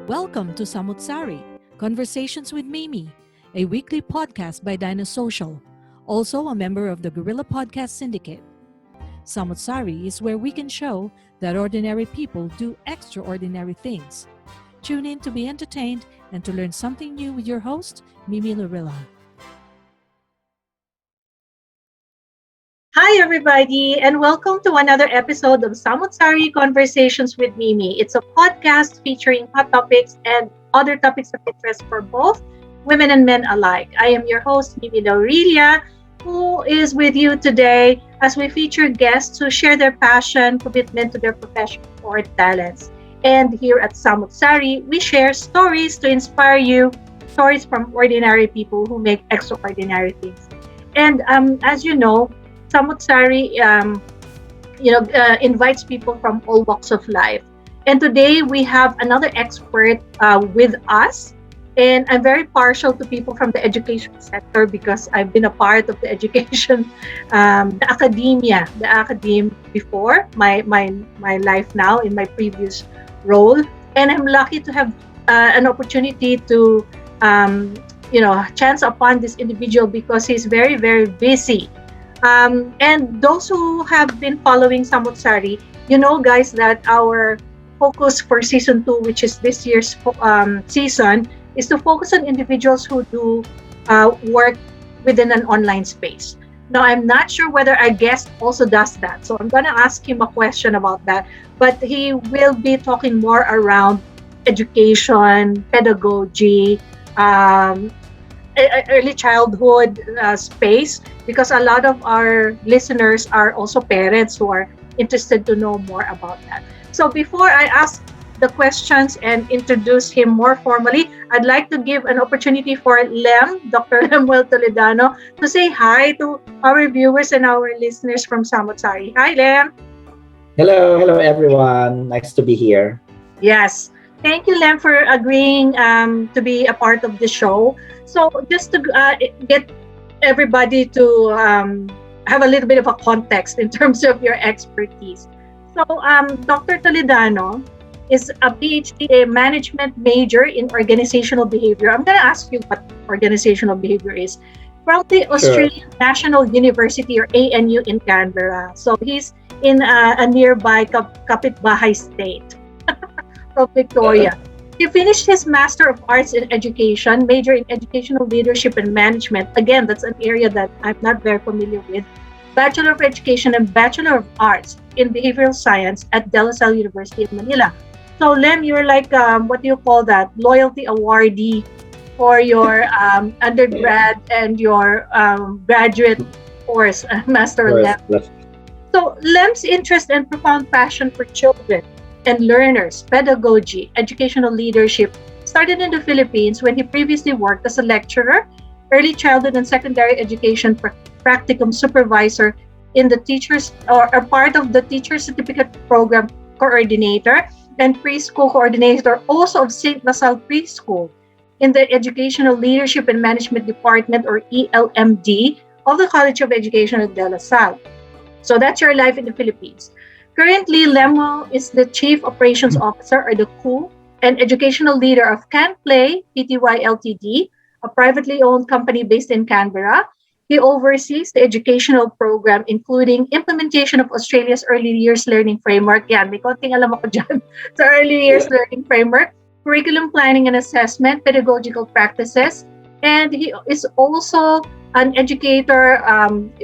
Welcome to Sari, Conversations with Mimi, a weekly podcast by Social, also a member of the Guerrilla Podcast Syndicate. Sari is where we can show that ordinary people do extraordinary things. Tune in to be entertained and to learn something new with your host, Mimi Lorilla. Hi, everybody, and welcome to another episode of Sari Conversations with Mimi. It's a podcast featuring hot topics and other topics of interest for both women and men alike. I am your host, Mimi Lorilla, who is with you today as we feature guests who share their passion, commitment to their profession, or talents. And here at Sari, we share stories to inspire you, stories from ordinary people who make extraordinary things. And as you know, Sari invites people from all walks of life. And today we have another expert with us. And I'm very partial to people from the education sector because I've been a part of the education, the academe before my life now in my previous role. And I'm lucky to have an opportunity to, chance upon this individual because he's very, very busy. And those who have been following Sari, you know, guys, that our focus for season 2, which is this year's season, is to focus on individuals who do work within an online space. Now, I'm not sure whether our guest also does that, so I'm going to ask him a question about that. But he will be talking more around education, pedagogy, early childhood space, because a lot of our listeners are also parents who are interested to know more about that. So before I ask the questions and introduce him more formally, I'd like to give an opportunity for Dr. Lemuel Toledano, to say hi to our viewers and our listeners from Sari. Hi, Lem. Hello everyone. Nice to be here. Yes. Thank you, Lem, for agreeing to be a part of the show. So just to get everybody to have a little bit of a context in terms of your expertise. So Dr. Toledano is a PhD, a management major in organizational behavior. I'm going to ask you what organizational behavior is. From the Australian National University, or ANU, in Canberra. So he's in a nearby Kapitbahay state of Victoria. He finished his Master of Arts in Education, major in Educational Leadership and Management. Again, that's an area that I'm not very familiar with. Bachelor of Education and Bachelor of Arts in Behavioral Science at De La Salle University of Manila. So, Lem, you're like, what do you call that? Loyalty awardee for your undergrad and your graduate course, Master Lem. So, Lem's interest and profound passion for children and learners, pedagogy, educational leadership started in the Philippines when he previously worked as a lecturer, early childhood and secondary education practicum supervisor in the teachers, or a part of the teacher certificate program coordinator and preschool coordinator also of St. LaSalle Preschool in the Educational Leadership and Management Department, or ELMD, of the College of Education at De La Salle. So that's your life in the Philippines. Currently, Lemuel is the Chief Operations Officer, or the COO, and Educational Leader of Can Play Pty Ltd, a privately owned company based in Canberra. He oversees the educational program, including implementation of Australia's Early Years Learning Framework. Yan, may konting alam ako dyan sa Early Years Learning Framework, curriculum planning and assessment, pedagogical practices, and he is also an educator,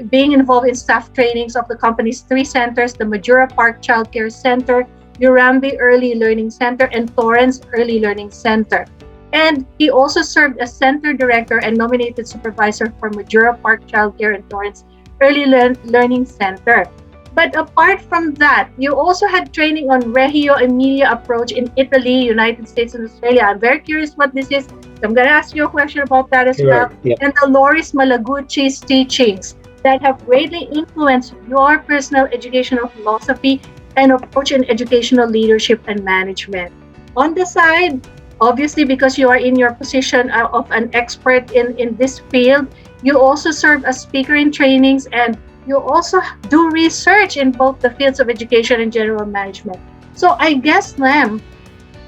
being involved in staff trainings of the company's 3 centers, the Majura Park Child Care Center, Urambi Early Learning Center, and Torrance Early Learning Center. And he also served as center director and nominated supervisor for Majura Park Child Care and Torrance Early Learning Center. But apart from that, you also had training on Reggio Emilia approach in Italy, United States, and Australia. I'm very curious what this is. So I'm going to ask you a question about that as well. Yeah. And the Loris Malaguchi's teachings that have greatly influenced your personal educational philosophy and approach in educational leadership and management. On the side, obviously, because you are in your position of an expert in this field, you also serve as speaker in trainings, and you also do research in both the fields of education and general management. So I guess, ma'am,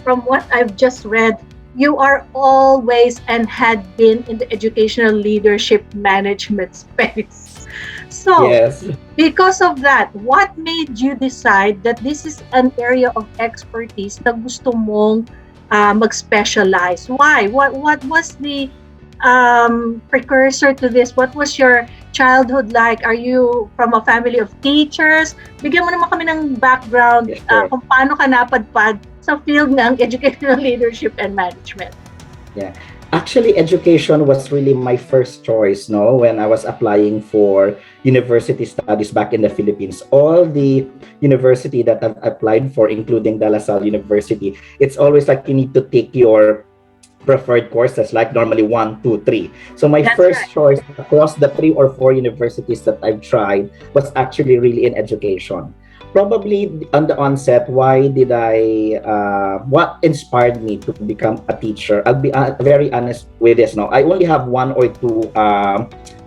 from what I've just read, you are always and had been in the educational leadership management space. So, Yes. because of that, what made you decide that this is an area of expertise na gusto mong mag-specialize? Why? What was the precursor to this? What was your childhood like? Are you from a family of teachers? Bigyan mo naman kami ng background Yes, sure. kung paano ka napadpad sa field ng educational leadership and management. Yeah. Actually, education was really my first choice, no, when I was applying for university studies back in the Philippines. All the university that I've applied for, including De La Salle University, it's always like you need to take your preferred courses, like normally 1, 2, 3. So my That's first right. choice across the 3 or 4 universities that I've tried was actually really in education. Probably on the onset, why did what inspired me to become a teacher? I'll be very honest with this. No, I only have 1 or 2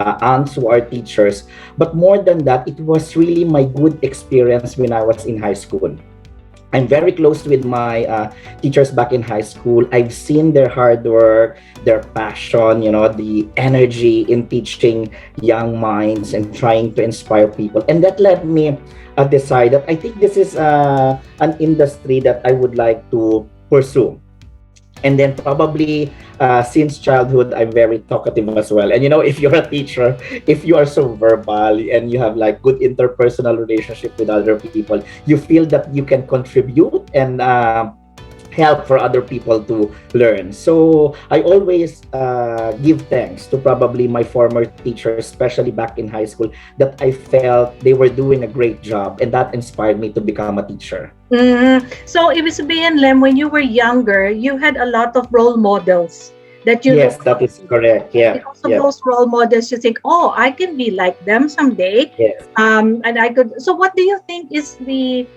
aunts who are teachers, but more than that, it was really my good experience when I was in high school. I'm very close with my teachers back in high school. I've seen their hard work, their passion, the energy in teaching young minds and trying to inspire people. And that led me decide that I think this is an industry that I would like to pursue. And then probably since childhood, I'm very talkative as well. And if you're a teacher, if you are so verbal and you have like good interpersonal relationship with other people, you feel that you can contribute and help for other people to learn. So I always give thanks to probably my former teachers, especially back in high school, that I felt they were doing a great job, and that inspired me to become a teacher. So, ibig sabihin, Lem, when you were younger, you had a lot of role models that you Yes, look that up is to. correct. Yeah, Because of yeah, those role models, you think, oh, I can be like them someday. yes, And I could. So, what do you think is the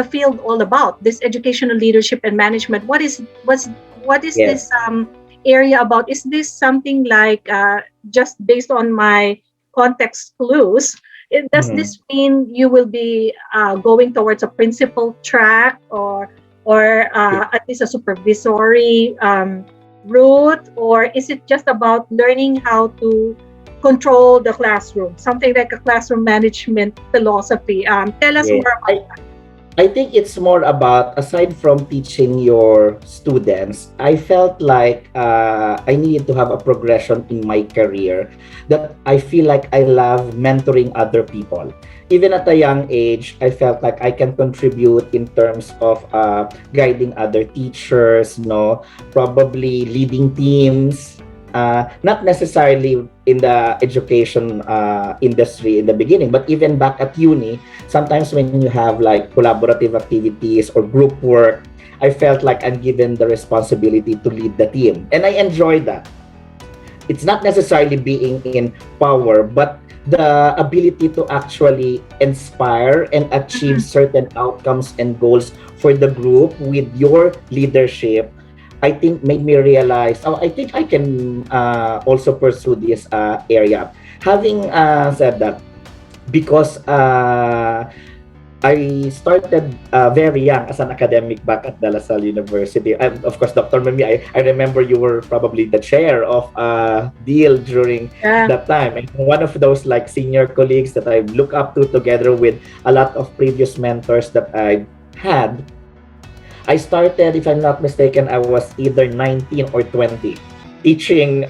field all about? This educational leadership and management. What is yes. this area about? Is this something like just based on my context clues? Does Mhm. this mean you will be going towards a principal track or at least a supervisory route, or is it just about learning how to control the classroom, something like a classroom management philosophy? Tell us Yeah. more about. I think it's more about, aside from teaching your students, I felt like I needed to have a progression in my career, that I feel like I love mentoring other people. Even at a young age, I felt like I can contribute in terms of guiding other teachers, probably leading teams. Not necessarily in the education industry in the beginning, but even back at uni, sometimes when you have like collaborative activities or group work, I felt like I'm given the responsibility to lead the team. And I enjoy that. It's not necessarily being in power, but the ability to actually inspire and achieve Mhm. certain outcomes and goals for the group with your leadership, I think made me realize, oh, I think I can also pursue this area. Having said that, because I started very young as an academic back at De La Salle University. And of course, Dr. Mimi, I remember you were probably the chair of deal during Yeah. that time. And one of those like senior colleagues that I look up to, together with a lot of previous mentors that I had. I started, if I'm not mistaken, I was either 19 or 20 teaching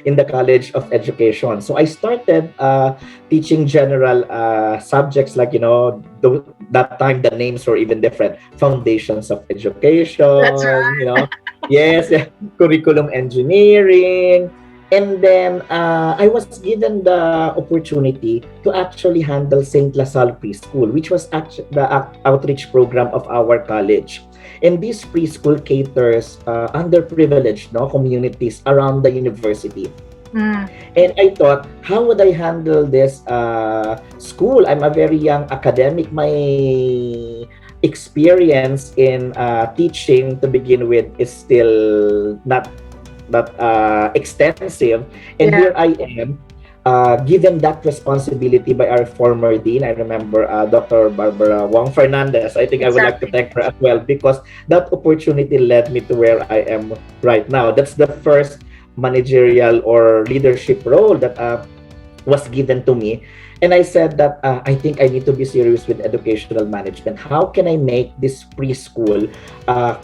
in the College of Education. So I started teaching general subjects like, that time the names were even different. Foundations of That's Education, right. yes, curriculum engineering. And then I was given the opportunity to actually handle St. LaSalle Preschool, which was actually the outreach program of our college. And this preschool caters underprivileged communities around the university. Mm. And I thought, how would I handle this school? I'm a very young academic. My experience in teaching to begin with is still not extensive. And Yeah. here I am given that responsibility by our former dean. I remember Dr. Barbara Wong Fernandez. I think I would like to Exactly. thank her as well, because that opportunity led me to where I am right now. That's the first managerial or leadership role that was given to me. And I said that I think I need to be serious with educational management. How can I make this preschool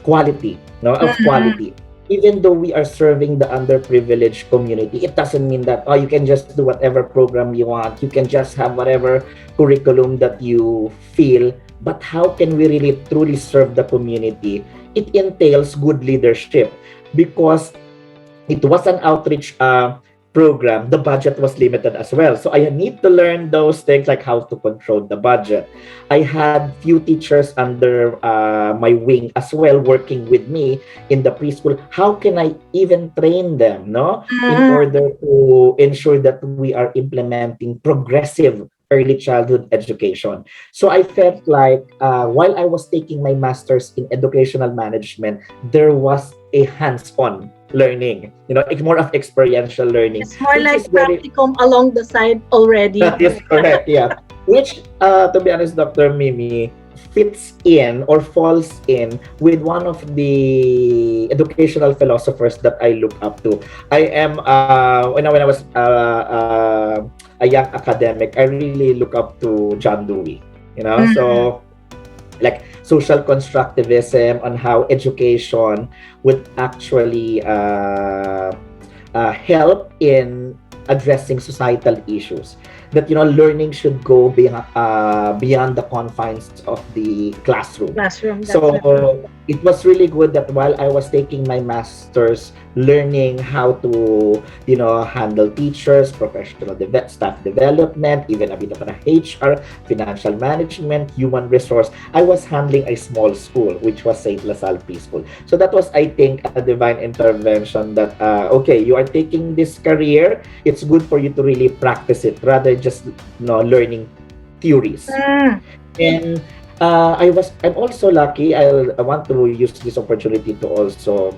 quality, no, of Mm-hmm. quality? Even though we are serving the underprivileged community, it doesn't mean that, oh, you can just do whatever program you want. You can just have whatever curriculum that you feel. But how can we really truly serve the community? It entails good leadership, because it was an outreach program. The budget was limited as well, so I need to learn those things, like how to control the budget. I had few teachers under my wing as well, working with me in the preschool. How can I even train them, no, in Mm-hmm. order to ensure that we are implementing progressive early childhood education? So I felt like while I was taking my master's in educational management, there was a hands-on learning. It's more of experiential learning, It's more which like is very, practicum along the side already. that is correct, yeah. Which, to be honest, Dr. Mimi, fits in or falls in with one of the educational philosophers that I look up to. I am, when I was a young academic, I really look up to John Dewey. Mm-hmm. So like social constructivism, on how education would actually help in addressing societal issues. That learning should go beyond the confines of the classroom. Classroom, that's So it. it was really good that while I was taking my master's, learning how to handle teachers, professional staff development, even a bit of an HR, financial management, human resource. I was handling a small school, which was Saint LaSalle Preschool. So that was, I think, a divine intervention that, okay, you are taking this career, it's good for you to really practice it rather just learning theories. Mm. And I'm also lucky. I want to use this opportunity to also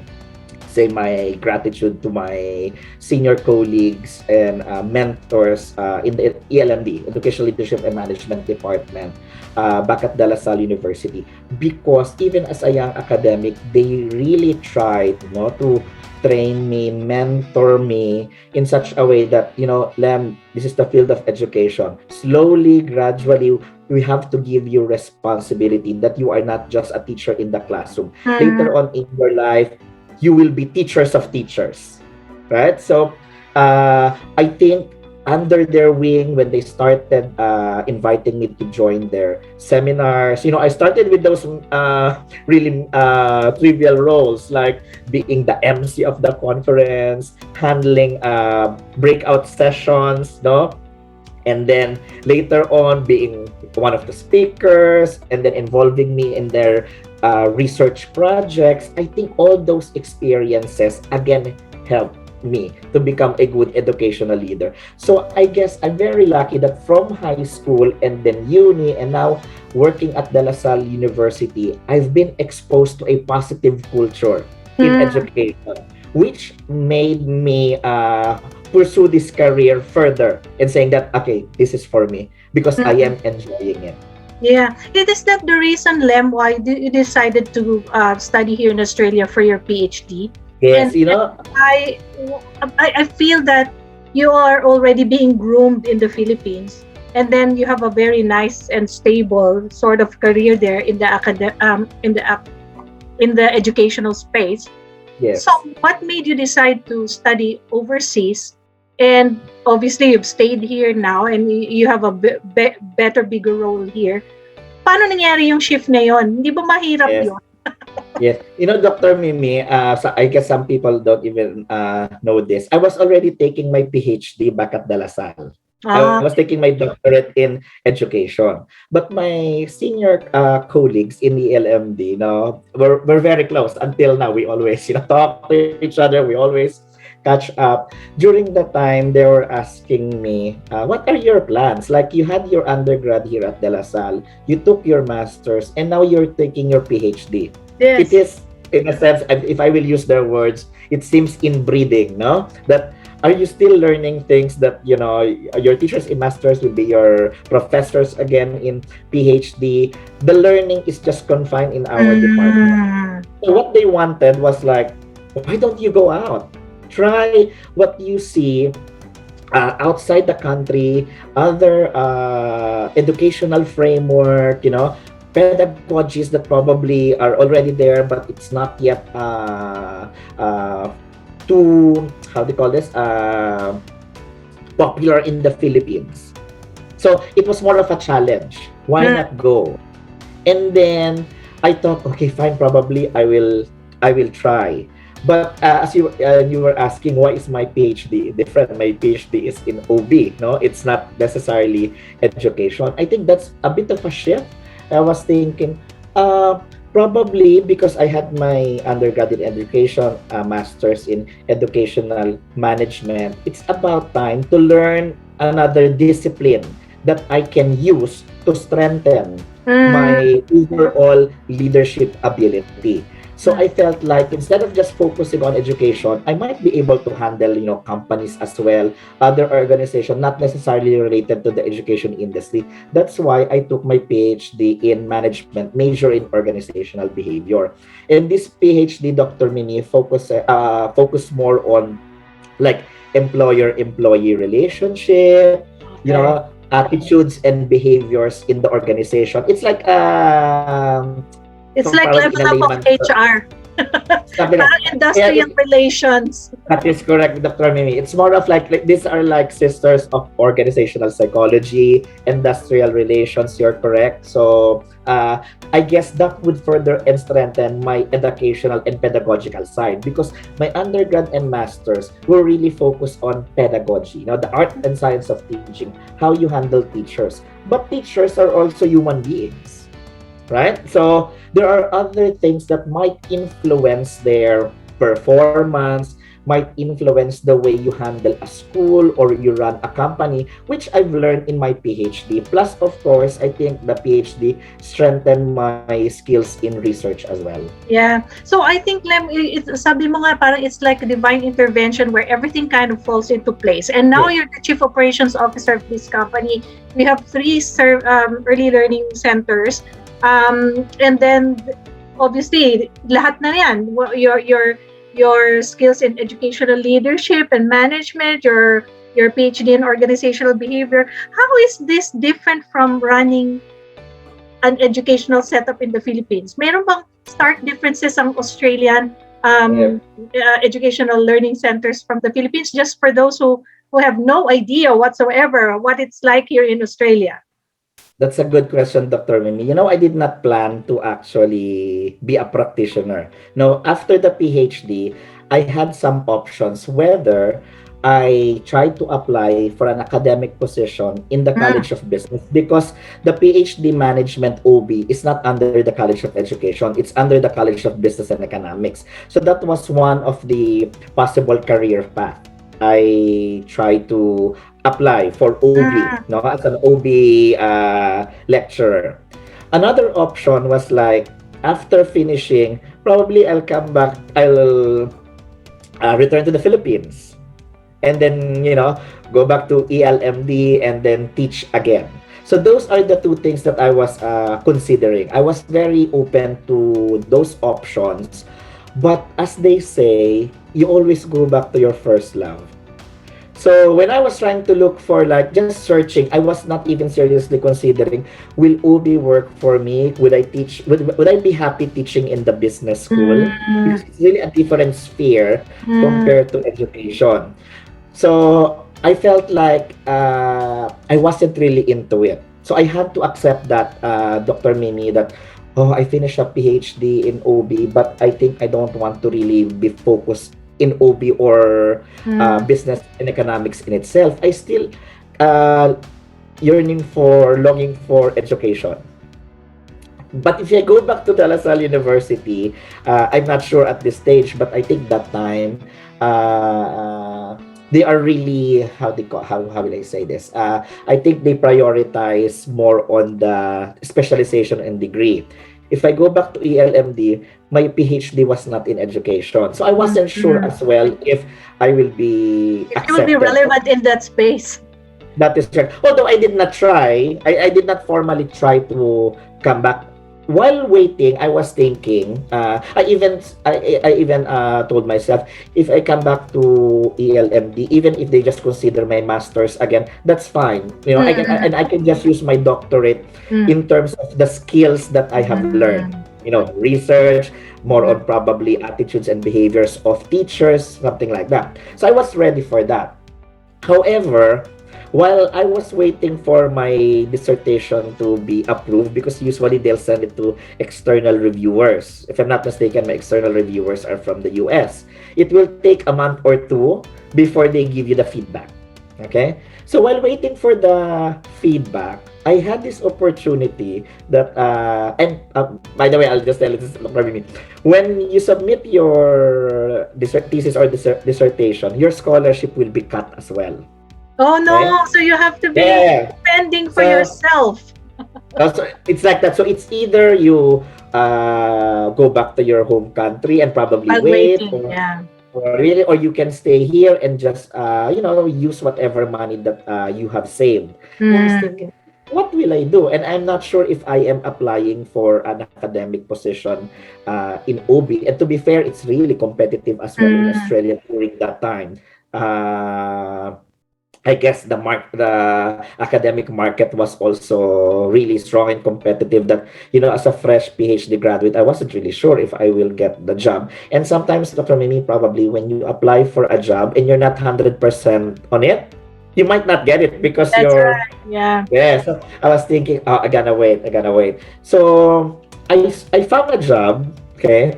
say my gratitude to my senior colleagues and mentors in the ELMD, Educational Leadership and Management Department, back at De La Salle University. Because even as a young academic, they really tried to train me, mentor me in such a way that, Lem, this is the field of education. Slowly, gradually, we have to give you responsibility that you are not just a teacher in the classroom. Mm-hmm. Later on in your life, you will be teachers of teachers, right? So I think under their wing, when they started inviting me to join their seminars, I started with those really trivial roles, like being the MC of the conference, handling breakout sessions, no, and then later on being one of the speakers, and then involving me in their research projects. I think all those experiences again helped me to become a good educational leader. So I guess I'm very lucky that from high school and then uni and now working at De La Salle University, I've been exposed to a positive culture in Mm. education, which made me pursue this career further and saying that, okay, this is for me because I Mm. am enjoying it. Yeah. It is that the reason, Lem, why you decided to study here in Australia for your PhD? And Yes, I, I feel that you are already being groomed in the Philippines, and then you have a very nice and stable sort of career there in the in the educational space. So, yes. what made you decide to study overseas? And obviously, you've stayed here now, and you have a better, bigger role here. Paano nangyari yung shift na yon? Hindi ba mahirap Yes. yon? Yes. Dr. Mimi, so I guess some people don't even know this. I was already taking my PhD back at De La Salle. I was Ah, taking my doctorate in education. But my senior colleagues in the LMD, we're very close until now. We always, talk to each other. We always catch up. During the time, they were asking me, what are your plans? Like, you had your undergrad here at De La Salle, you took your master's, and now you're taking your PhD. It yes. is, in a sense, if I will use their words, it seems inbreeding, no? That are you still learning things that, your teachers in masters will be your professors again in PhD? The learning is just confined in our department. Mm. So what they wanted was like, why don't you go out? Try what you see outside the country, other educational framework, pedagogies that probably are already there, but it's not yet too, how do you call this, popular in the Philippines. So it was more of a challenge. Why Mm. not go? And then I thought, okay, fine, probably I will try. But as you were asking, why is my PhD different? My PhD is in OB, no? It's not necessarily education. I think that's a bit of a shift. I was thinking, probably because I had my undergraduate education, master's in educational management. It's about time to learn another discipline that I can use to strengthen Mm. my overall leadership ability. So I felt like instead of just focusing on education, I might be able to handle, companies as well, other organizations, not necessarily related to the education industry. That's why I took my PhD in management, major in organizational behavior. And this PhD, Dr. Mini, focus more on like employer-employee relationship, Okay. attitudes and behaviors in the organization. It's like It's from like parang in level a up of layman's HR. sabi na, Parang yeah, industrial relations. that is correct, Dr. Mimi. It's more of like these are like sisters of organizational psychology, industrial relations. You're correct. So I guess that would further and strengthen my educational and pedagogical side because my undergrad and masters were really focused on pedagogy, the art and science of teaching, how you handle teachers. But teachers are also human beings, right? So there are other things that might influence their performance, might influence the way you handle a school or you run a company, which I've learned in my PhD. Plus, of course, I think the PhD strengthened my skills in research as well. Yeah. So I think, Lem, sabi mo nga, parang it's like a divine intervention where everything kind of falls into place. And now Yes. you're the chief operations officer of this company. We have three early learning centers. And then, obviously, lahat na yan. Your skills in educational leadership and management, your PhD in organizational behavior. How is this different from running an educational setup in the Philippines? Meron bang stark differences ang Australian Yep. educational learning centers from the Philippines, just for those who have no idea whatsoever what it's like here in Australia? That's a good question, Dr. Mimi. I did not plan to actually be a practitioner. No, after the PhD, I had some options whether I tried to apply for an academic position in the Mm. College of Business because the PhD management OB is not under the College of Education. It's under the College of Business and Economics. So that was one of the possible career path. I tried to apply for OB, Mm. no, as an OB lecturer. Another option was like after finishing, probably I'll come back. I'll return to the Philippines, and then go back to ELMD and then teach again. So those are the two things that I was considering. I was very open to those options, but as they say, you always go back to your first love. So when I was trying to look for like just searching, I was not even seriously considering will UBI work for me? Would I teach? Would I be happy teaching in the business school? Mm. Because it's really a different sphere Mm. compared to education. So I felt like I wasn't really into it. So I had to accept that, Dr. Mimi, that I finished a PhD in OB, but I think I don't want to really be focused in OB or Mm. business and economics in itself. I still longing for education. But if I go back to De La Salle University, I'm not sure at this stage, but I think that time they are really how will I say this? I think they prioritize more on the specialization and degree. If I go back to ELMD, my PhD was not in education. So I wasn't sure Mhm. as well if I will be If you would be accepted. relevant in that space. That is correct. Although I did not try, I did not formally try to come back. While waiting, I was thinking. I even told myself, if I come back to ELMD, even if they just consider my masters again, that's fine. Mm, I can just use my doctorate mm, in terms of the skills that I have learned. mm, Research, more mm. on probably attitudes and behaviors of teachers, something like that. So I was ready for that. However, while I was waiting for my dissertation to be approved, because usually they'll send it to external reviewers. If I'm not mistaken, my external reviewers are from the US. It will take a month or two before they give you the feedback. Okay? So while waiting for the feedback, I had this opportunity that, and by the way, I'll just tell you this, when you submit your thesis or dissertation, your scholarship will be cut as well. Oh Okay? no, so you have to Yeah, yeah, be yeah. spending for So, yourself. so it's like that. So it's either you go back to your home country and probably While wait, waiting, yeah. or you can stay here and just use whatever money that you have saved. And I was Mm, thinking, what will I do? And I'm not sure if I am applying for an academic position in OB. And to be fair, it's really competitive as well in mm. Australia during that time. Uh, I guess the academic market was also really strong and competitive, that as a fresh PhD graduate, I wasn't really sure if I will get the job. And sometimes, Dr. Mimi, probably when you apply for a job and you're not 100% on it, you might not get it because That's you're right. Yeah. yeah. So I was thinking, oh, I gotta wait. So I found a job. Okay,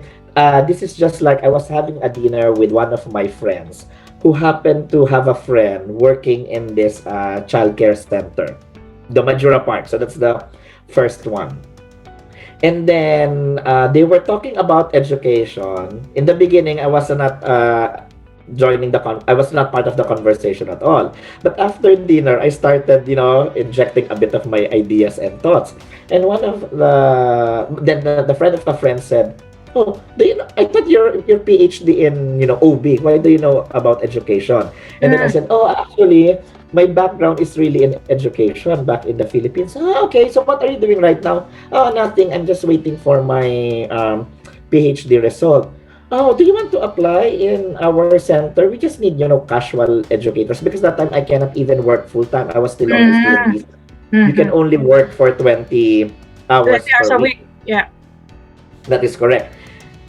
this is just like I was having a dinner with one of my friends who happened to have a friend working in this childcare center, the Majura Park. So that's the first one. And then they were talking about education. In the beginning, I was not joining I was not part of the conversation at all. But after dinner, I started, injecting a bit of my ideas and thoughts. And one of the friend of the friend said, "Oh, I thought your PhD in OB. Why do you know about education?" And then I Mm. said, "Oh, actually, my background is really in education back in the Philippines." "Ah, okay. So what are you doing right now?" "Oh, nothing. I'm just waiting for my PhD result." "Oh, do you want to apply in our center? We just need, casual educators, because that time I cannot even work full time. I was still on my student Mm-hmm. visa. You can Mm-hmm. only work for 20 hours 20 hours per a week." week. Yeah. That is correct.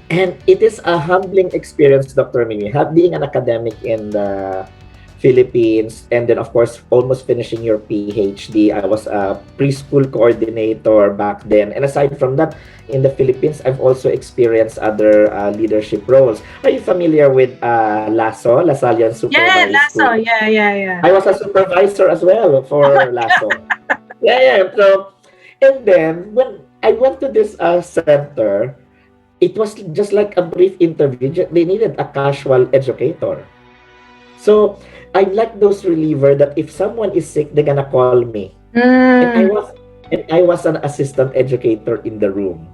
And it is a humbling experience, Dr. Mimi, being an academic in the Philippines, and then of course almost finishing your PhD. I was a preschool coordinator back then, and aside from that, in the Philippines, I've also experienced other leadership roles. Are you familiar with LASO, Lasallian Yeah, Supervised Lasso. School? Yeah, yeah, yeah. I was a supervisor as well Oh my for God. LASO. Yeah, yeah. So, and then when I went to this center, it was just like a brief interview. They needed a casual educator. So I'm like those reliever that if someone is sick, they're gonna call me. And I Mm. was and I was an assistant educator in the room.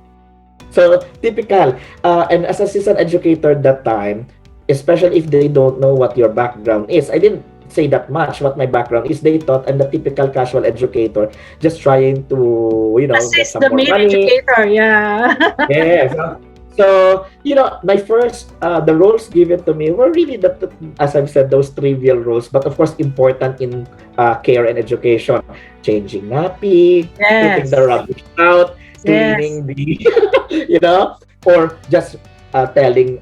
So typical. And as assistant educator that time, especially if they don't know what your background is, I didn't say that much what my background is. They thought I'm the typical casual educator, just trying to get Assist some the more main money. educator. Yeah. Yes. So, my first, the roles given to me were really, as I've said, those trivial roles, but of course important in care and education. Changing nappy, putting the Yes. rubbish out, Yes. cleaning the, or just telling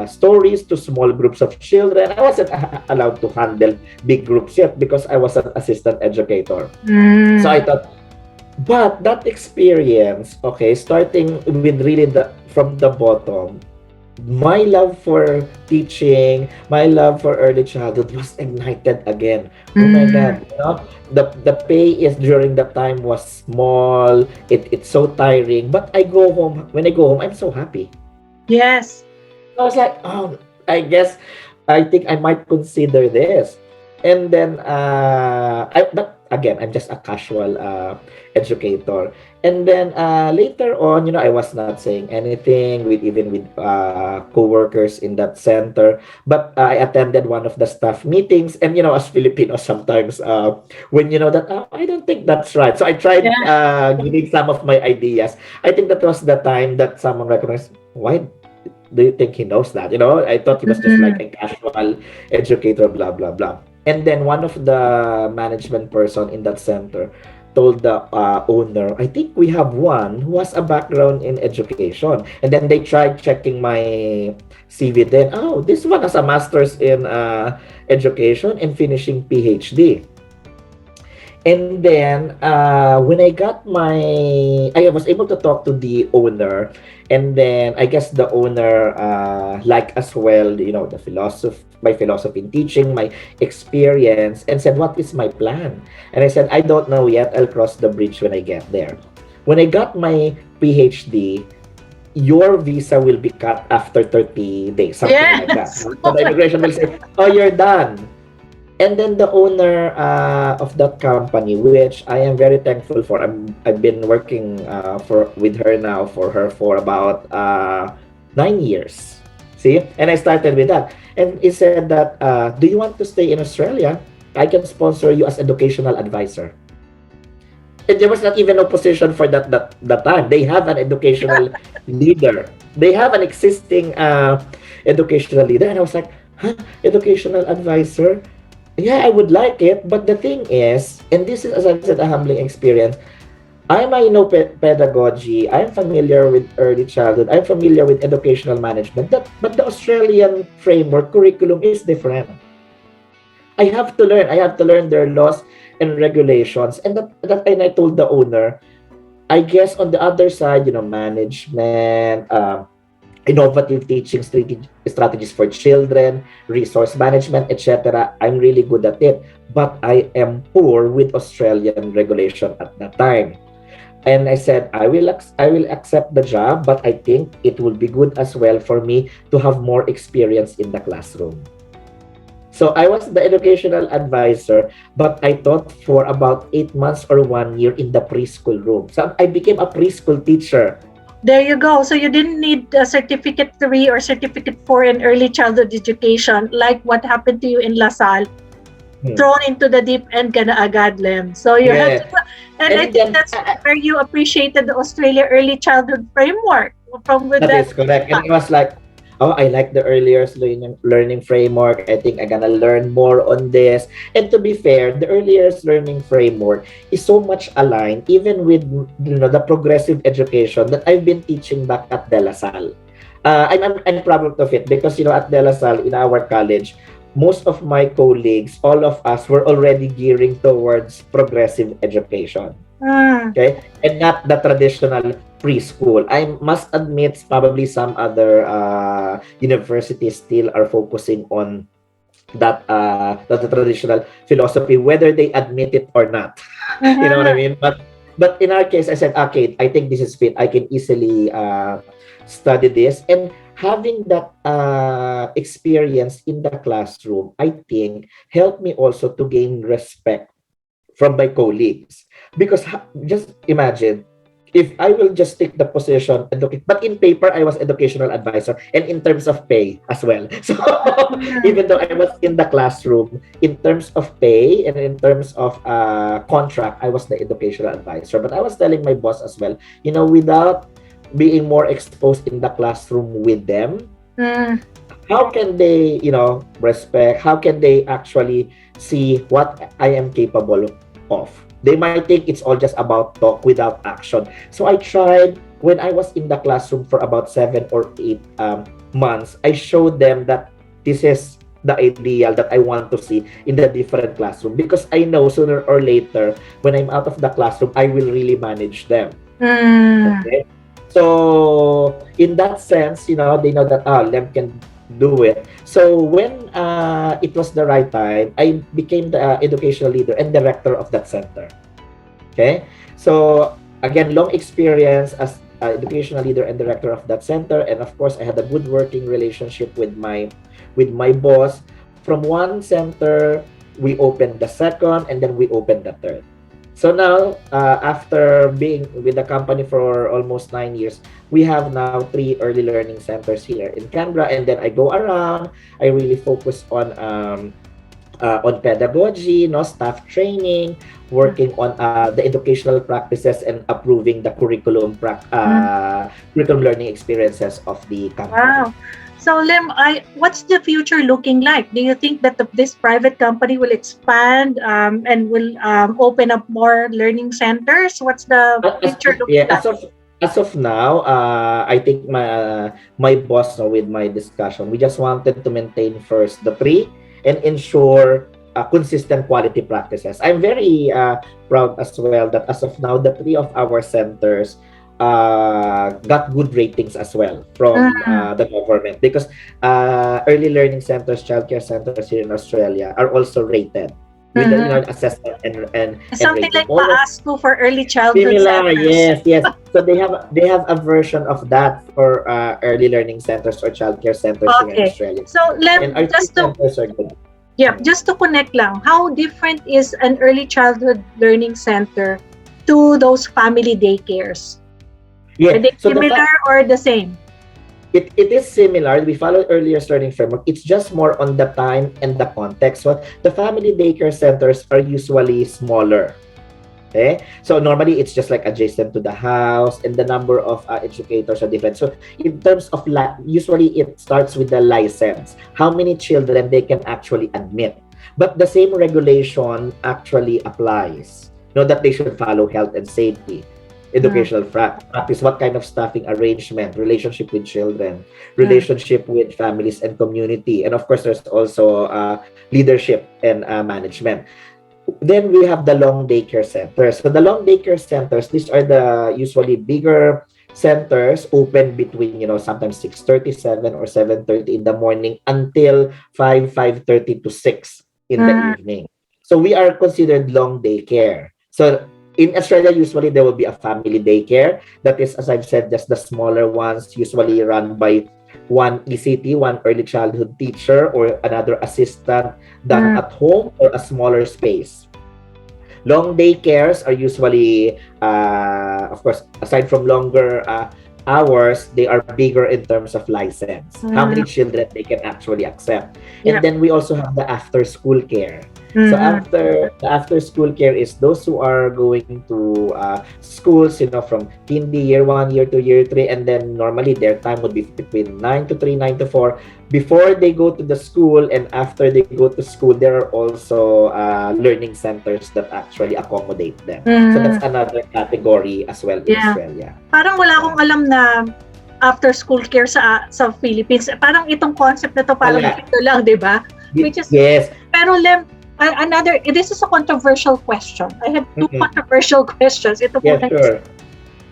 stories to small groups of children. I wasn't allowed to handle big groups yet because I was an assistant educator. So I Mm. thought, but that experience, okay, starting with really from the bottom, my love for teaching, my love for early childhood was ignited again. Oh my Mm. God, the pay is during that time was small. It's so tiring. But when I go home, I'm so happy. Yes. I was like, oh, I think I might consider this. And then, but again, I'm just a casual educator. And then later on, I was not saying anything with even with co-workers in that center. But I attended one of the staff meetings, and as Filipinos, sometimes when you know that I don't think that's right. So I tried Yeah. giving some of my ideas. I think that was the time that someone recognized, why do you think he knows that? I thought he was just like Mm. a casual educator, blah, blah, blah. And then one of the management person in that center told the owner, I think we have one who has a background in education. And then they tried checking my CV then. Oh, this one has a master's in education and finishing PhD. And then when I was able to talk to the owner, and then I guess the owner liked as well, my philosophy in teaching, my experience, and said, "What is my plan?" And I said, "I don't know yet. I'll cross the bridge when I get there." When I got my PhD, your visa will be cut after 30 days, something like that. Yes. So the immigration will say, "Oh, you're done." And then the owner of that company, which I am very thankful for, I've been working with her now for about 9 years. See, and I started with that, and he said that, "Do you want to stay in Australia? I can sponsor you as educational advisor." And there was not even a position for that time. They have an educational leader. They have an existing educational leader, and I was like, "Huh? Educational advisor? Yeah, I would like it, but the thing is, and this is, as I've said, a humbling experience. I know pedagogy. I'm familiar with early childhood. I'm familiar with educational management. But the Australian framework curriculum is different. I have to learn. I have to learn their laws and regulations. And I told the owner, I guess on the other side, management, innovative teaching strategies for children, resource management, etc. I'm really good at it, but I am poor with Australian regulation at that time. And I said, I will accept the job, but I think it will be good as well for me to have more experience in the classroom. So I was the educational advisor, but I taught for about 8 months or 1 year in the preschool room. So I became a preschool teacher. There you go. So you didn't need a certificate 3 or certificate 4 in early childhood education, like what happened to you in LaSalle, thrown into the deep end ka na agad, Lem. So you had to, and I think that's where you appreciated the Australia early childhood framework from with That that. is correct. And it was like, oh, I like the earlier learning framework. I think I'm gonna learn more on this. And to be fair, the earlier learning framework is so much aligned, even with the progressive education that I've been teaching back at De La Salle. I'm proud of it because at De La Salle in our college, most of my colleagues, all of us, were already gearing towards progressive education. Okay, and not the traditional preschool. I must admit, probably some other universities still are focusing on that the traditional philosophy, whether they admit it or not. You know what I mean? But in our case, I said, okay, I think this is fit. I can easily study this, and having that experience in the classroom, I think, helped me also to gain respect from my colleagues. Because just imagine, if I will just take the position, but in paper, I was educational advisor, and in terms of pay as well. So even though I was in the classroom, in terms of pay and in terms of contract, I was the educational advisor. But I was telling my boss as well, without being more exposed in the classroom with them, how can they, respect? How can they actually see what I am capable of? They might think it's all just about talk without action. So I tried, when I was in the classroom for about 7 or 8 months, I showed them that this is the ideal that I want to see in the different classroom, because I know sooner or later, when I'm out of the classroom, I will really manage them. Okay? So in that sense, they know that Lem can do it. So when it was the right time, I became the educational leader and director of that center. Okay, so again, long experience as educational leader and director of that center, and of course, I had a good working relationship with my boss. From one center we opened the second, and then we opened the third. So now, after being with the company for almost 9 years, we have now 3 early learning centers here in Canberra, and then I go around. I really focus on pedagogy, no, staff training, working on the educational practices and approving the curriculum learning experiences of the company. Wow. So Lem, what's the future looking like? Do you think that this private company will expand and will open up more learning centers? What's the future looking Yeah, like? as of now, I think my boss, no, with my discussion, we just wanted to maintain first the three and ensure consistent quality practices. I'm very proud as well that as of now, the three of our centers got good ratings as well from the government, because early learning centers, childcare centers here in Australia are also rated with the, assessment and Something rating. like PAASCO for early childhood Similar, centers. yes. So they have a version of that for early learning centers or childcare centers here in Okay. Australia. So And Lem, our three centers are good. just to connect lang, how different is an early childhood learning center to those family daycares? Are Yeah. they So similar or the same? it is similar. We follow earlier learning framework. It's just more on the time and the context. So the family daycare centers are usually smaller. Okay, so normally it's just like adjacent to the house, and the number of educators are different. So in terms of usually it starts with the license, how many children they can actually admit. But the same regulation actually applies. Know that they should follow health and safety, educational practice, what kind of staffing arrangement, relationship with children, relationship with families and community, and of course there's also leadership and management. Then we have the long daycare centers. So the long daycare centers, these are the usually bigger centers, open between, sometimes 6:37 or 7:30 in the morning until 5:30 to 6 in the evening. So we are considered long daycare. So in Australia, usually there will be a family daycare. That is, as I've said, just the smaller ones, usually run by one ECT, one early childhood teacher, or another assistant done at home or a smaller space. Long daycares are usually, of course, aside from longer hours, they are bigger in terms of license. How many children they can actually accept. And then we also have the after school care. So the after school care is those who are going to schools, from kindy year 1, year 2, year 3, and then normally their time would be between 9 to 3, 9 to 4. Before they go to the school and after they go to school, there are also learning centers that actually accommodate them. So that's another category as well in Australia. Parang wala akong alam na after school care sa Philippines. Parang itong concept na to parang ito lang, 'di ba? Which is yes. Pero Lem, this is a controversial question. I have two controversial questions. Ito po sure.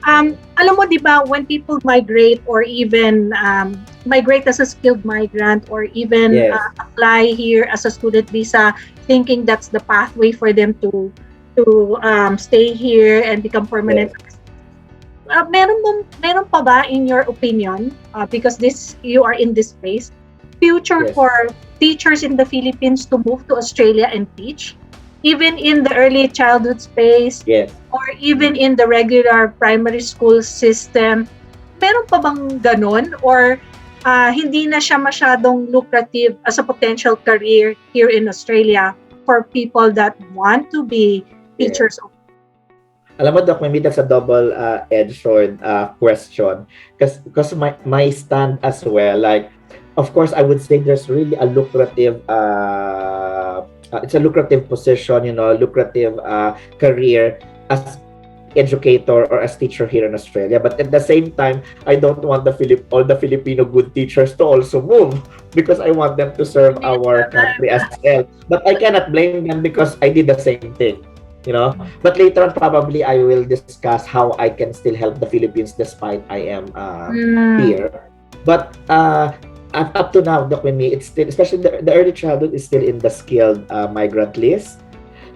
Alam mo, di ba, when people migrate or even migrate as a skilled migrant or even apply here as a student visa, thinking that's the pathway for them to stay here and become permanent. Meron pa ba, in your opinion, because you are in this space, future for teachers in the Philippines to move to Australia and teach, even in the early childhood space, or even in the regular primary school system? Meron pa bang ganon? Or hindi na siya masyadong lucrative as a potential career here in Australia for people that want to be teachers? Alam mo, Doc, maybe that's a double-edged sword question. Because my stand as well, like, of course, I would say there's really a lucrative, it's a lucrative position, lucrative career as educator or as teacher here in Australia. But at the same time, I don't want all the Filipino good teachers to also move, because I want them to serve our country as well. But I cannot blame them because I did the same thing. But later on, probably I will discuss how I can still help the Philippines despite I am here. But up to now, Doc, with me, it's still, especially the early childhood, is still in the skilled migrant list.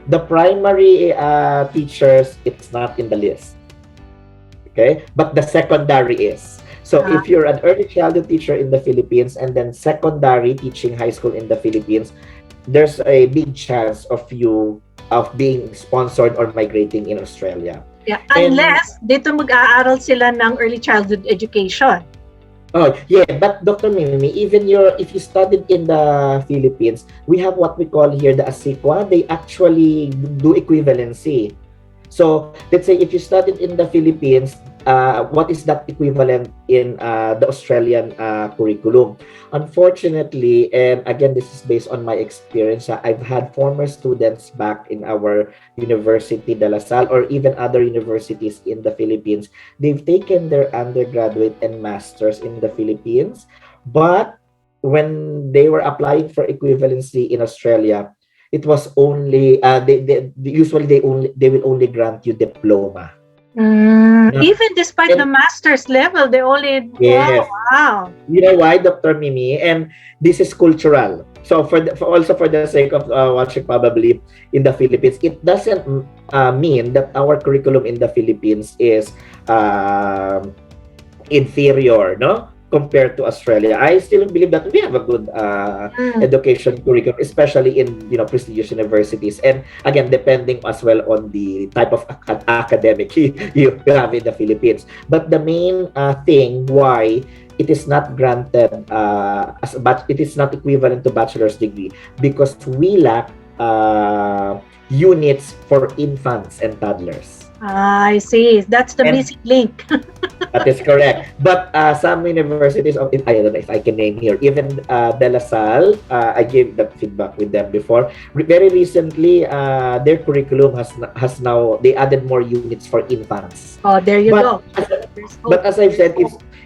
The primary teachers, it's not in the list. Okay, but the secondary is. So if you're an early childhood teacher in the Philippines and then secondary teaching high school in the Philippines, there's a big chance of you of being sponsored or migrating in Australia. Yeah, And unless dito mag-aaral sila ng early childhood education. oh yeah, but Dr. Mimi, even if you studied in the Philippines, we have what we call here the ASICWA. They actually do equivalency. So let's say if you studied in the Philippines, what is that equivalent in the Australian curriculum? Unfortunately, and again, this is based on my experience, I've had former students back in our University de La Salle or even other universities in the Philippines. They've taken their undergraduate and masters in the Philippines, but when they were applying for equivalency in Australia, it was only usually they will only grant you diploma. No. Even despite the And master's level, they only yes, wow. you know why, Dr. Mimi? And this is cultural. So also for the sake of watching probably in the Philippines, it doesn't mean that our curriculum in the Philippines is inferior, no? Compared to Australia. I still believe that we have a good education curriculum, especially in prestigious universities. And again, depending as well on the type of academic you have in the Philippines. But the main thing why it is not granted but it is not equivalent to bachelor's degree because we lack units for infants and toddlers. I see. That's the And missing link. that is correct. But some universities, I don't know if I can name here, even De La Salle, I gave that feedback with them before. Very recently, their curriculum has now, they added more units for infants. Oh, there you go. But as I've said,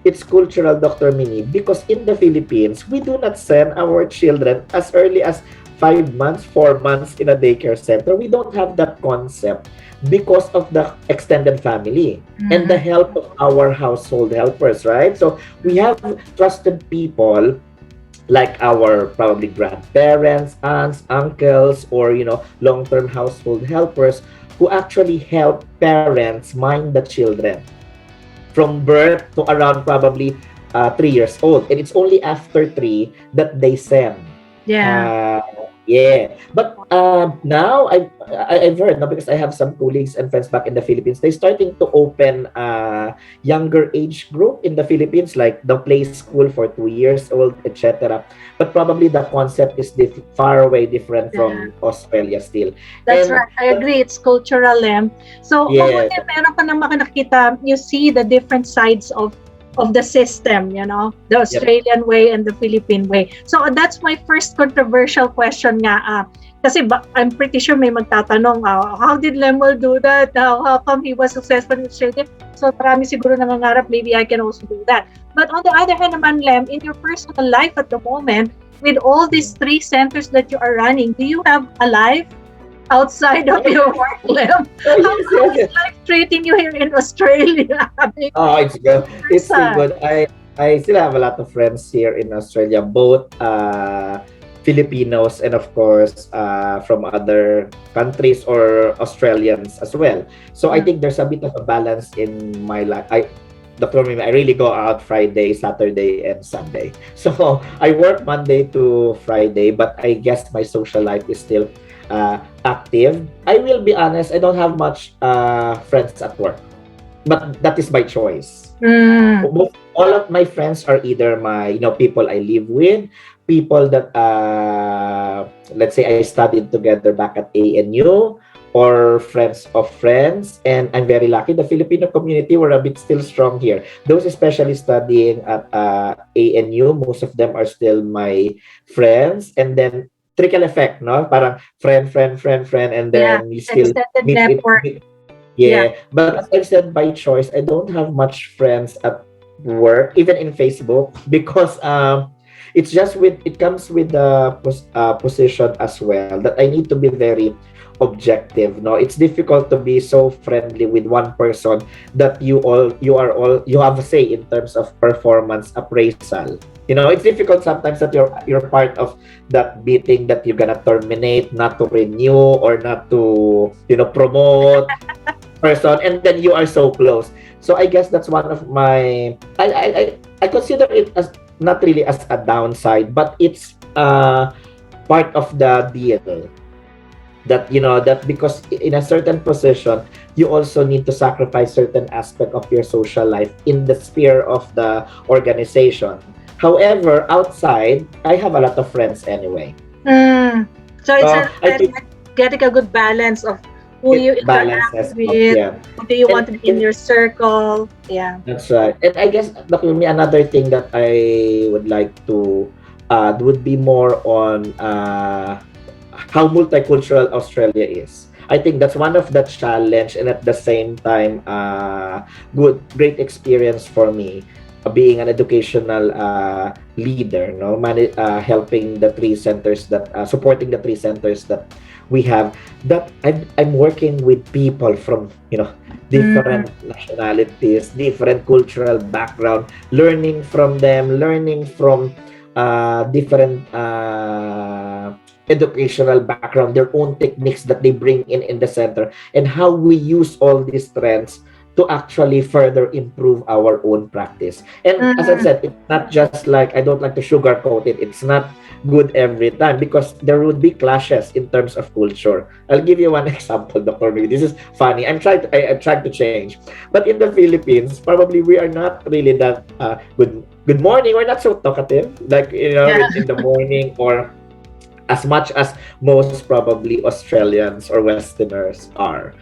it's cultural, Dr. Mini, because in the Philippines, we do not send our children as early as 5 months, 4 months in a daycare center. We don't have that concept because of the extended family and the help of our household helpers, right? So we have trusted people like our probably grandparents, aunts, uncles, or long-term household helpers who actually help parents mind the children from birth to around probably 3 years old, and it's only after 3 that they send. Yeah, but now I've heard, no, because I have some colleagues and friends back in the Philippines, they're starting to open younger age group in the Philippines, like the play school for 2 years old, etc. But probably the concept is far away different from Australia still. That's right. I agree. It's cultural, So, yes. meron ka nang makakita, you see the different sides of the system, the Australian way and the Philippine way. So that's my first controversial question nga. Kasi I'm pretty sure may magtatanong, how did Lemuel do that? How come he was successful in Australia? So marami siguro nangangarap, maybe I can also do that. But on the other hand naman, Lem, in your personal life at the moment, with all these 3 centers that you are running, do you have a life outside of your work, Lem? How is life treating you here in Australia? Oh, it's good. It's still good. I still have a lot of friends here in Australia, both Filipinos and of course from other countries or Australians as well. So I think there's a bit of a balance in my life. Dr. Mimi, I really go out Friday, Saturday, and Sunday. So I work Monday to Friday, but I guess my social life is still active. I will be honest, I don't have much friends at work, but that is by choice. All of my friends are either my people I live with, people that let's say I studied together back at ANU, or friends of friends. And I'm very lucky, the Filipino community were a bit still strong here. Those especially studying at ANU, most of them are still my friends. And then trickle effect, no? Parang friend, and then you still meet network. But as I said, by choice, I don't have much friends at work, even in Facebook, because it's just it comes with the position as well that I need to be very objective. No, it's difficult to be so friendly with one person that you have a say in terms of performance appraisal. It's difficult sometimes that you're part of that meeting that you're gonna terminate, not to renew, or not to promote person, and then you are so close. So I guess that's one of my I consider it as not really as a downside, but it's part of the deal. That that because in a certain position you also need to sacrifice certain aspect of your social life in the sphere of the organization. However, outside I have a lot of friends anyway. Mm. So it's So I think like getting a good balance of who you it interact balances out, with, yeah. who do you want to be in And your circle. Yeah. that's right. And I guess Dr. Me, another thing that I would like to add would be more on how multicultural Australia is. I think that's one of the challenge, and at the same time, great experience for me, being an educational leader, no, helping the three centers that supporting the three centers that we have. That I'm working with people from Mm. different nationalities, different cultural background, learning from them, learning from different educational background, their own techniques that they bring in the center, and how we use all these trends to actually further improve our own practice. And as I've Mm. said, it's not just like, I don't like to sugarcoat it. It's not good every time because there would be clashes in terms of culture. I'll give you one example, Dr. Maybe. This is funny. I'm trying to change. But in the Philippines, probably we are not really that good morning. We're not so talkative, like Yeah. in the morning, or as much as most probably Australians or Westerners are.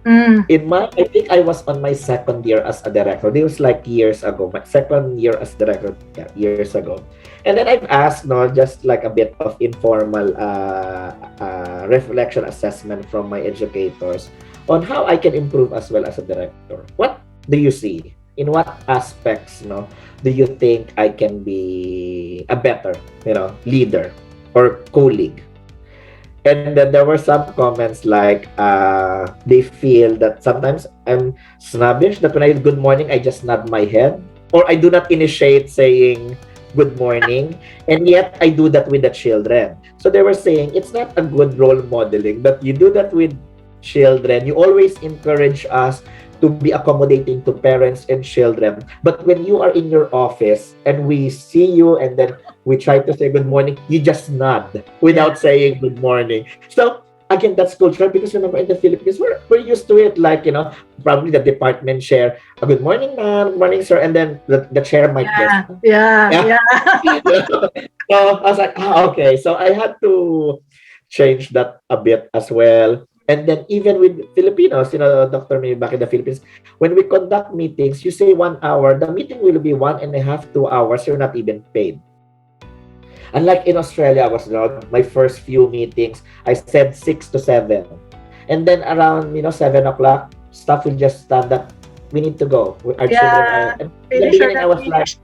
Mm. I think I was on my second year as a director. This was like years ago. My second year as director, yeah, years ago. And then I've asked, no, just like a bit of informal reflection assessment from my educators on how I can improve as well as a director. What do you see? In what aspects, do you think I can be a better, leader or colleague? And then there were some comments like they feel that sometimes I'm snobbish, that when I good morning I just nod my head, or I do not initiate saying good morning, and yet I do that with the children. So they were saying it's not a good role modeling that you do that with children. You always encourage us to be accommodating to parents and children, but when you are in your office and we see you and then we try to say good morning, you just nod Yeah. without saying good morning. So again, that's cultural, because remember in the Philippines, we're used to it. Like, probably the department share a good morning, ma'am, good morning, sir, and then the chair might just, Yeah. Yeah. yeah. Yeah. So I was like, okay. So I had to change that a bit as well. And then even with Filipinos, Dr. May, back in the Philippines, when we conduct meetings, you say 1 hour, the meeting will be 1.5, 2 hours, you're not even paid. Unlike in Australia, I was my first few meetings, I said 6 to 7. And then around 7 o'clock, staff will just stand up. We need to go. Our children are. Yeah. And in the Finish or beginning, I not was like, finish.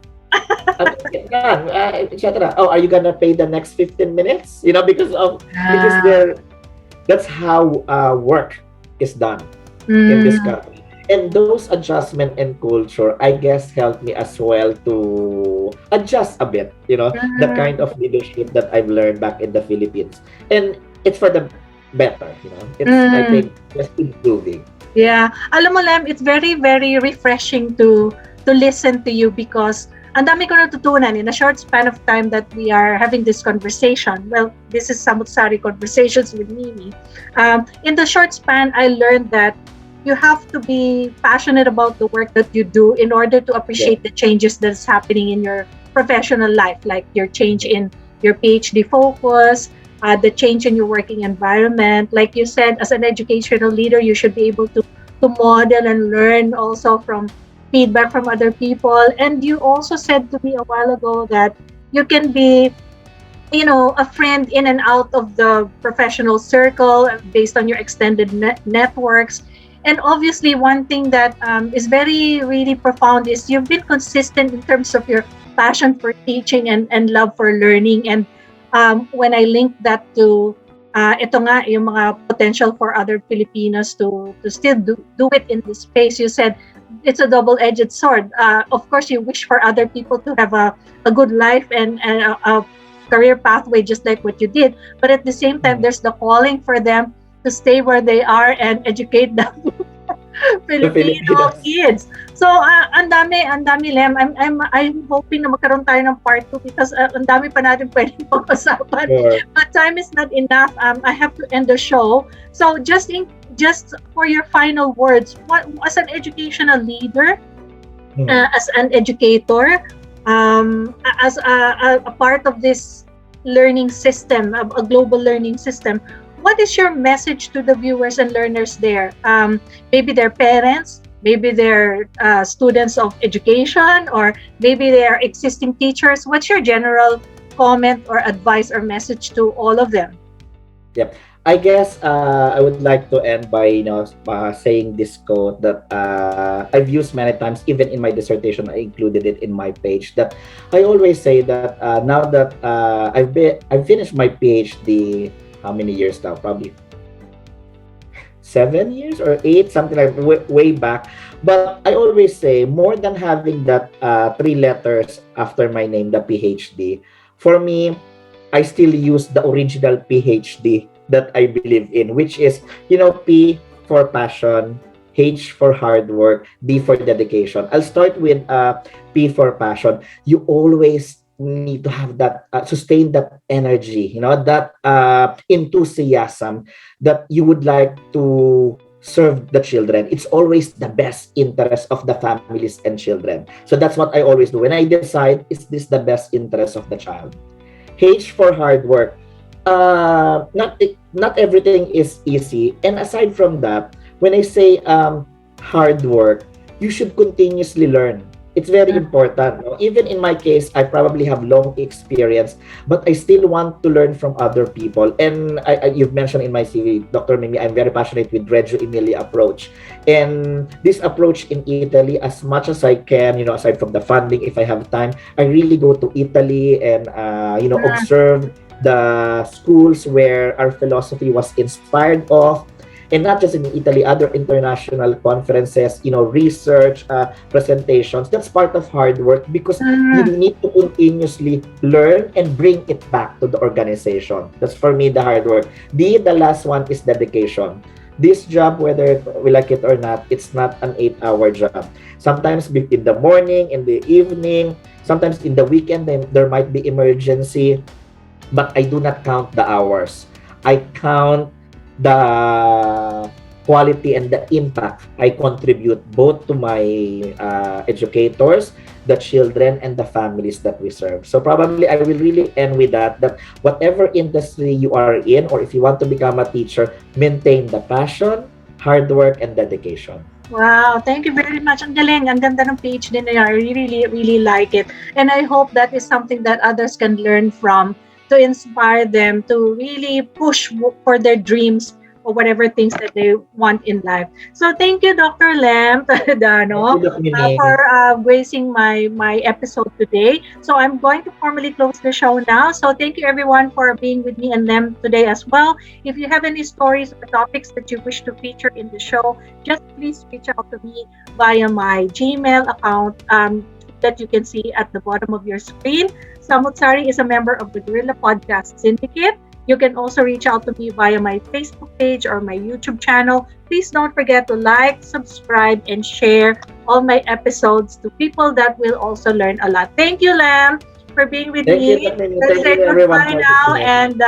etc. Oh, are you gonna pay the next 15 minutes? Because Yeah. that's how work is done in this Mm. country. And those adjustment and culture, I guess, helped me as well to adjust a bit, the kind Mm. of leadership that I've learned back in the Philippines. And it's for the better, It's, I Mm. think, just improving. Yeah. Alam mo, Lem, it's very, very refreshing to listen to you because ang dami ko natutunan in a short span of time that we are having this conversation. Well, this is Samutsari Conversations with Mimi. In the short span, I learned that you have to be passionate about the work that you do in order to Yeah. appreciate the changes that's happening in your professional life, like your change in your PhD focus, the change in your working environment. Like you said, as an educational leader, you should be able to model and learn also from feedback from other people. And you also said to me a while ago that you can be a friend in and out of the professional circle based on your extended networks. And obviously, one thing that is very, really profound is you've been consistent in terms of your passion for teaching and love for learning. And when I link that to ito nga, yung mga potential for other Filipinos to still do it in this space, you said it's a double-edged sword. Of course, you wish for other people to have a good life and a career pathway just like what you did, but at the same time there's the calling for them to stay where they are and educate them The Filipino Filipinos. kids. So, ang dami, Lem. I'm hoping na magkaroon tayo ng part 2 because ang dami pa natin pwedeng pag-usapan. Sure. But time is not enough. I have to end the show. So, just for your final words, what as an educational leader, as an educator, as a part of this learning system, a global learning system, what is your message to the viewers and learners there? Maybe their parents, maybe they're students of education, or maybe they are existing teachers. What's your general comment or advice or message to all of them? Yep. I guess I would like to end by saying this quote that I've used many times, even in my dissertation. I included it in my page. That I always say that now that I've finished my PhD. How many years now? Probably 7 years or 8, something like way back. But I always say, more than having that 3 letters after my name, the PhD. For me, I still use the original PhD that I believe in, which is, P for passion, H for hard work, D for dedication. I'll start with P for passion. You always need to have that, sustain that energy, that enthusiasm that you would like to serve the children. It's always the best interest of the families and children. So that's what I always do. When I decide, is this the best interest of the child? H for hard work. Not everything is easy. And aside from that, when I say hard work, you should continuously learn. It's very important. Even in my case, I probably have long experience, but I still want to learn from other people. And you've mentioned in my CV, Dr. Mimi, I'm very passionate with Reggio Emilia approach. And this approach in Italy, as much as I can, aside from the funding, if I have time, I really go to Italy and, observe the schools where our philosophy was inspired of. And not just in Italy, other international conferences, research, presentations. That's part of hard work because you need to continuously learn and bring it back to the organization. That's for me the hard work. The last one is dedication. This job, whether we like it or not, it's not an 8-hour job. Sometimes in the morning, in the evening, sometimes in the weekend, there might be emergency, but I do not count the hours. I count the quality and the impact I contribute both to my educators, the children, and the families that we serve. So probably I will really end with that whatever industry you are in, or if you want to become a teacher, maintain the passion, hard work, and dedication. Wow, thank you very much. Ang galing, ang ganda ng PhD na yan. I really, really like it. And I hope that is something that others can learn from, to inspire them to really push for their dreams or whatever things that they want in life. So thank you, Dr. Lem Toledano, for gracing my episode today. So I'm going to formally close the show now. So thank you everyone for being with me and Lem today as well. If you have any stories or topics that you wish to feature in the show, just please reach out to me via my Gmail account that you can see at the bottom of your screen. Sari is a member of the GUERRILLA Podcast Syndicate. You can also reach out to me via my Facebook page or my YouTube channel. Please don't forget to like, subscribe, and share all my episodes to people that will also learn a lot. Thank you, Lam, for being with me. Let's say goodbye now, and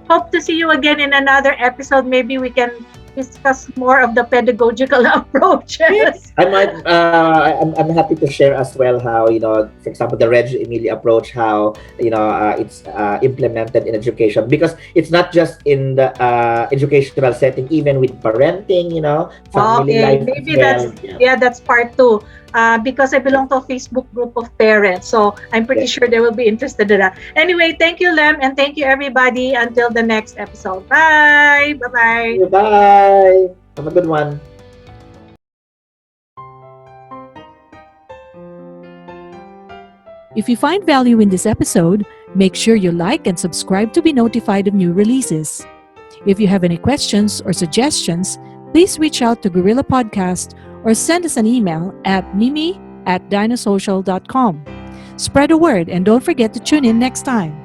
hope to see you again in another episode. Maybe we can discuss more of the pedagogical approaches. I'm happy to share as well how, for example, the Reggio Emilia approach, how, it's implemented in education, because it's not just in the educational setting, even with parenting, family life. Maybe that's part 2. Because I belong to a Facebook group of parents. So I'm pretty sure they will be interested in that. Anyway, thank you, Lem, and thank you, everybody. Until the next episode. Bye! Bye-bye! Bye! Have a good one. If you find value in this episode, make sure you like and subscribe to be notified of new releases. If you have any questions or suggestions, please reach out to Guerrilla Podcast or send us an email at mimi@dinosocial.com. Spread the word and don't forget to tune in next time.